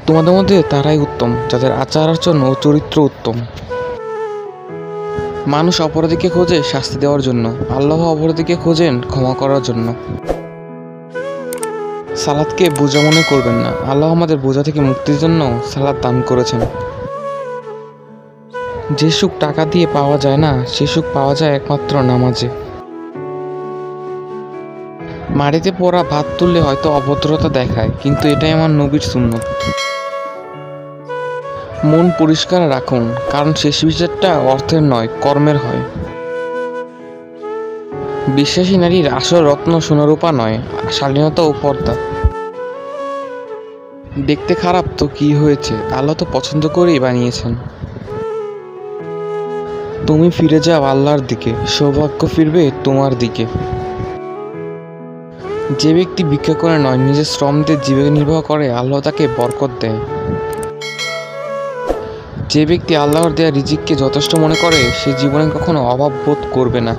তোমাদের মধ্যে তারাই উত্তম যাদের আচার আচরণ ও চরিত্র উত্তম। মানুষ অপরাধীকে খোঁজে শাস্তি দেওয়ার জন্য, আল্লাহ অপরাধীকে খোঁজেন ক্ষমা করার জন্য। সালাতকে বোঝা মনে করবেন না, আল্লাহ আমাদের বোঝা থেকে মুক্তির জন্য সালাত দান করেছেন। যে সুখ টাকা দিয়ে পাওয়া যায় না, সে সুখ পাওয়া যায় একমাত্র নামাজে। মাটিতে পোড়া ভাত তুললে হয়তো অভদ্রতা দেখায়, কিন্তু এটাই আমার নবীর সুন্নত। মন পরিষ্কার রাখুন, কারণ শেষ বিচারটা অর্থের নয়, কর্মের হয়। বিশ্বাসী নারীর আসল রত্ন সোনারূপা নয়, শালীনতা ও পর্দা। দেখতে খারাপ তো কি হয়েছে, আল্লাহ তো পছন্দ করেই বানিয়েছেন। তুমি ফিরে যাও আল্লাহর দিকে, সৌভাগ্য ফিরবে তোমার দিকে। যে ব্যক্তি ভিক্ষা করে নয়, নিজের শ্রম দিয়ে জীবিকা নির্বাহ করে, আল্লাহ তাকে বরকত দেয়। যে ব্যক্তি আল্লাহর দেয়া রিজিককে যথেষ্ট মনে করে, সে জীবনে কখনো অভাব বোধ করবে না।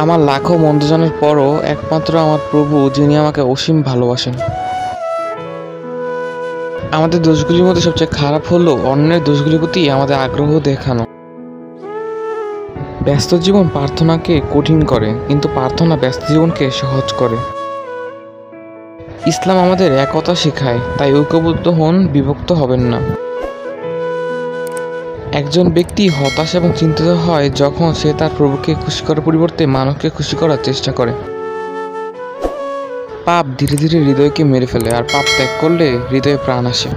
আমার লাখো মন্দজনের পরও একমাত্র আমার প্রভু যিনি আমাকে অসীম ভালোবাসেন। আমাদের দোষগুলির মধ্যে সবচেয়ে খারাপ হলো অন্যের দোষগুলির প্রতি আমাদের আগ্রহ দেখানো। ব্যস্ত জীবন প্রার্থনাকে কঠিন করে, কিন্তু প্রার্থনা ব্যস্ত জীবনকে সহজ করে। ইসলাম আমাদের একতা শেখায়, তাই ঐক্যবদ্ধ হন, বিভক্ত হবেন না। একজন ব্যক্তি হতাশ এবং চিন্তিত হয় যখন সে তার প্রভুকে খুশি করার পরিবর্তে মানুষকে খুশি করার চেষ্টা করে। পাপ ধীরে ধীরে হৃদয়কে মেরে ফেলে, আর পাপ ত্যাগ করলে হৃদয়ে প্রাণ আসে।